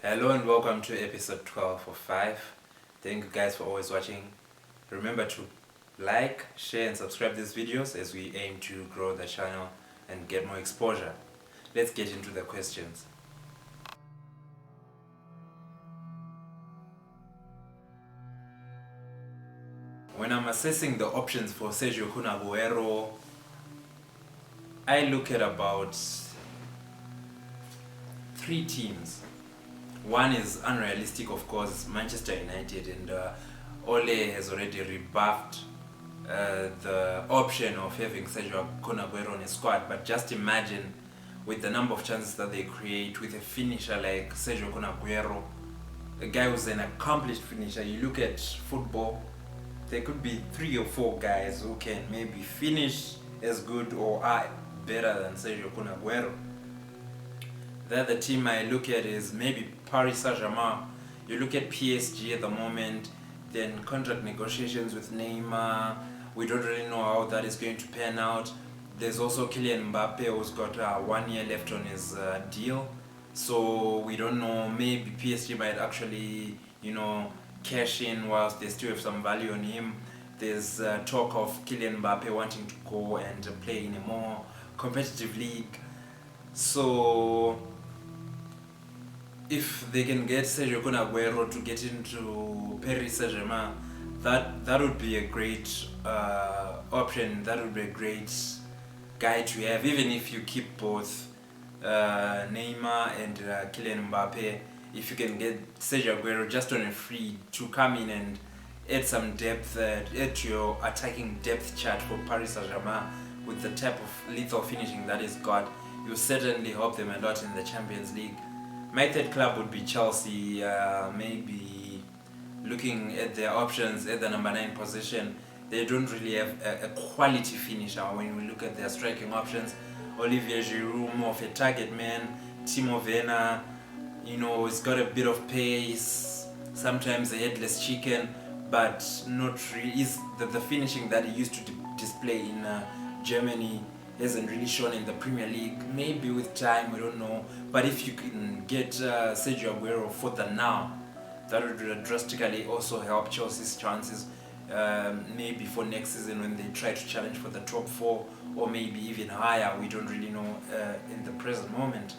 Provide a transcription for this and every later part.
Hello and welcome to episode 12 of 5. Thank you guys for always watching. Remember to like, share and subscribe these videos as we aim to grow the channel and get more exposure. Let's get into the questions. When I'm assessing the options for Sergio Kun Agüero, I look at about 3 teams. One is unrealistic, of course, Manchester United, and Ole has already rebuffed the option of having Sergio Kun Agüero on his squad. But just imagine, with the number of chances that they create, with a finisher like Sergio Kun Agüero, a guy who's an accomplished finisher. You look at football, there could be 3 or 4 guys who can maybe finish as good or are better than Sergio Kun Agüero. The other team I look at is maybe Paris Saint-Germain. You look at PSG at the moment, then contract negotiations with Neymar. We don't really know how that is going to pan out. There's also Kylian Mbappe, who's got 1 year left on his deal. So we don't know, maybe PSG might actually, cash in whilst they still have some value on him. There's talk of Kylian Mbappe wanting to go and play in a more competitive league. So if they can get Sergio Kun Agüero to get into Paris Saint-Germain, that would be a great option. That would be a great guy to have, even if you keep both Neymar and Kylian Mbappe. If you can get Sergio Agüero just on a free to come in and add some depth, add to your attacking depth chart for Paris Saint-Germain with the type of lethal finishing that he's got, you certainly help them a lot in the Champions League. My third club would be Chelsea, maybe looking at their options at the number 9 position. They don't really have a quality finisher when we look at their striking options. Olivier Giroud, more of a target man. Timo Werner, he's got a bit of pace, sometimes a headless chicken, but not really. The finishing that he used to display in Germany hasn't really shown in the Premier League. Maybe with time, we don't know. But if you can get Sergio Agüero further now, that would drastically also help Chelsea's chances. Maybe for next season when they try to challenge for the top 4 or maybe even higher. We don't really know in the present moment.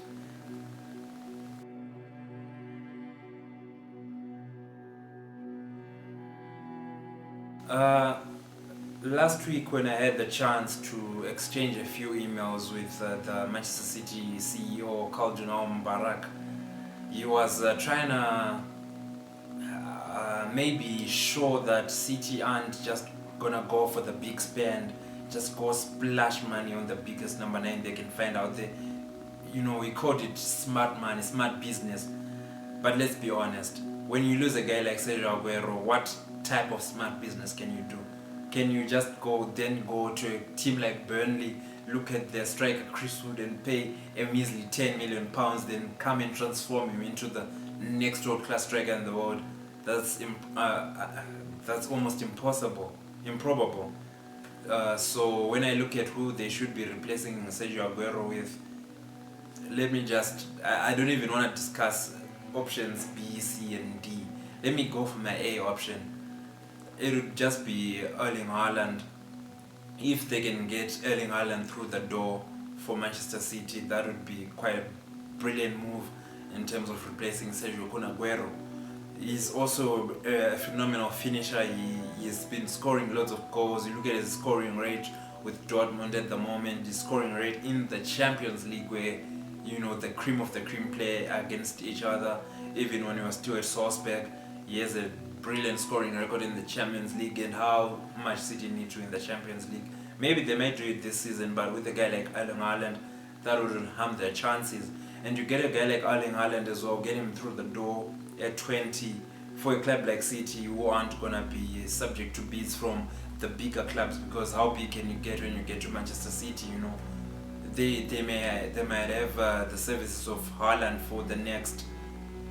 Last week when I had the chance to exchange a few emails with the Manchester City CEO Khaldoon Mubarak, he was trying to maybe show that City aren't just gonna go for the big spend, just go splash money on the biggest number 9 they can find out there. We called it smart money, smart business. But let's be honest, when you lose a guy like Sergio Agüero, what type of smart business can you do? Can you just go to a team like Burnley, look at their striker Chris Wood and pay a measly £10 million, then come and transform him into the next world-class striker in the world? That's almost improbable. So when I look at who they should be replacing Sergio Agüero with, I don't even want to discuss options B, C and D. Let me go for my A option. It would just be Erling Haaland. If they can get Erling Haaland through the door for Manchester City, that would be quite a brilliant move in terms of replacing Sergio Kun Agüero. He's also a phenomenal finisher. He's been scoring lots of goals. You look at his scoring rate with Dortmund at the moment, his scoring rate in the Champions League where, the cream of the cream play against each other. Even when he was still at Salzburg, he has a brilliant scoring record in the Champions League. And how much City need to in the Champions League. Maybe they might do it this season, but with a guy like Erling Haaland, that wouldn't harm their chances. And you get a guy like Erling Haaland as well, get him through the door at 20 for a club like City, who aren't gonna be subject to bids from the bigger clubs, because how big can you get when you get to Manchester City? They might have the services of Haaland for the next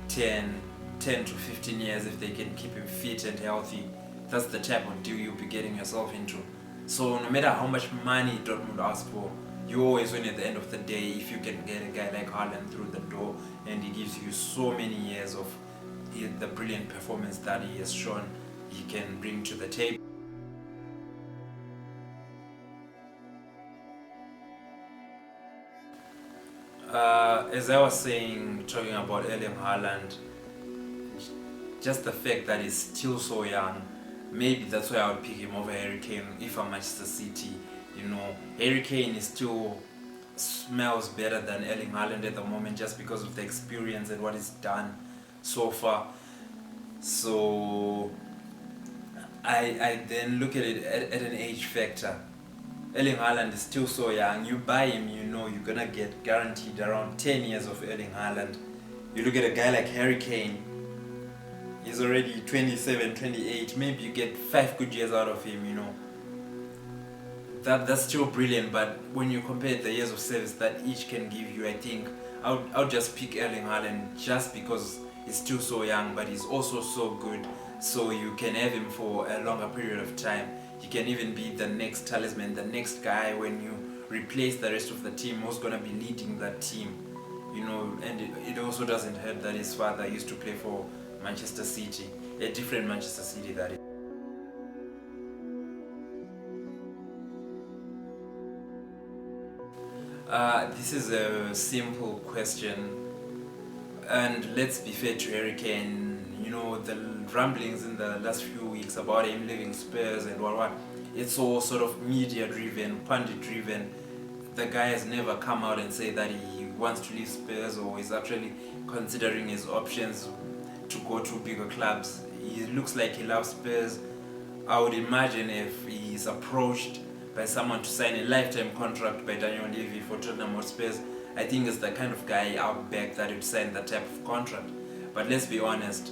10 to 15 years if they can keep him fit and healthy. That's the type of deal you'll be getting yourself into. So no matter how much money Dortmund asks for, you always win at the end of the day if you can get a guy like Haaland through the door and he gives you so many years of the brilliant performance that he has shown he can bring to the table. As I was saying, talking about Erling Haaland, just the fact that he's still so young, maybe that's why I would pick him over Harry Kane if I'm Manchester City. You know, Harry Kane is still smells better than Erling Haaland at the moment just because of the experience and what he's done so far. So I then look at it at an age factor. Erling Haaland is still so young. You buy him, you know you're gonna get guaranteed around 10 years of Erling Haaland. You look at a guy like Harry Kane, he's already 27, 28. Maybe you get 5 good years out of him, you know. That's still brilliant, but when you compare the years of service that each can give you, I think I'll just pick Erling Haaland just because he's still so young, but he's also so good. So you can have him for a longer period of time. He can even be the next talisman, the next guy when you replace the rest of the team who's going to be leading that team. You know, and it also doesn't hurt that his father used to play for Manchester City, a different Manchester City that is. This is a simple question, and let's be fair to Harry Kane. You know, the ramblings in the last few weeks about him leaving Spurs and what, it's all sort of media driven, pundit driven. The guy has never come out and said that he wants to leave Spurs or is actually considering his options to go to bigger clubs. He looks like he loves Spurs. I would imagine if he's approached by someone to sign a lifetime contract by Daniel Levy for Tottenham Hotspur, I think it's the kind of guy out back that would sign that type of contract. But let's be honest,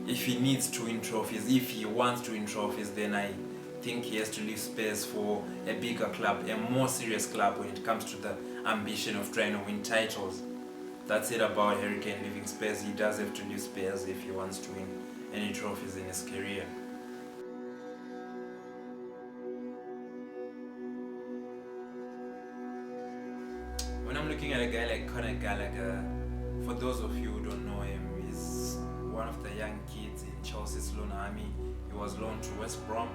if he needs to win trophies, if he wants to win trophies, then I think he has to leave Spurs for a bigger club, a more serious club when it comes to the ambition of trying to win titles. That's it about Harry Kane leaving Spurs. He does have to leave Spurs if he wants to win any trophies in his career. When I'm looking at a guy like Conor Gallagher, for those of you who don't know him, he's one of the young kids in Chelsea's loan army. He was loaned to West Brom.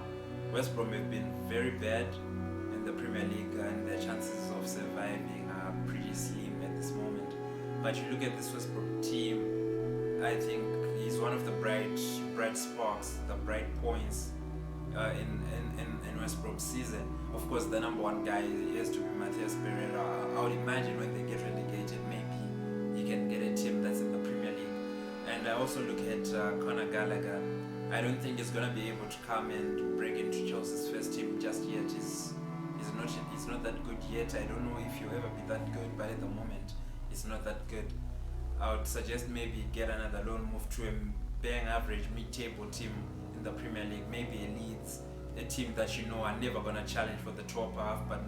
West Brom have been very bad in the Premier League and their chances of surviving are pretty slim at this moment. But you look at this West Brom team, I think he's one of the bright sparks, the bright points in West Brom's season. Of course, the number one guy has to be Matheus Pereira. I would imagine when they get relegated, maybe he can get a team that's in the Premier League. And I also look at Conor Gallagher. I don't think he's going to be able to come and break into Chelsea's first team just yet. He's not that good yet. I don't know if he'll ever be that good, but at the moment, he's not that good. I would suggest maybe get another loan move to a bang average mid-table team in the Premier League, maybe a Leeds, a team that you know are never going to challenge for the top half, but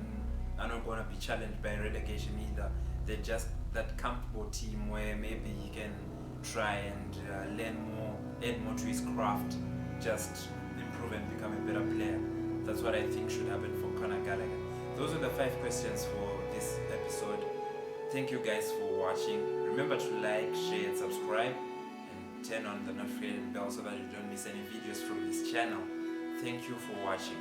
are not going to be challenged by relegation either. They're just that comfortable team where maybe he can try and learn more, add more to his craft, just improve and become a better player. That's what I think should happen for Conor Gallagher. Those are the 5 questions for this episode. Thank you guys for watching. Remember to like, share, and subscribe, and turn on the notification bell so that you don't miss any videos from this channel. Thank you for watching.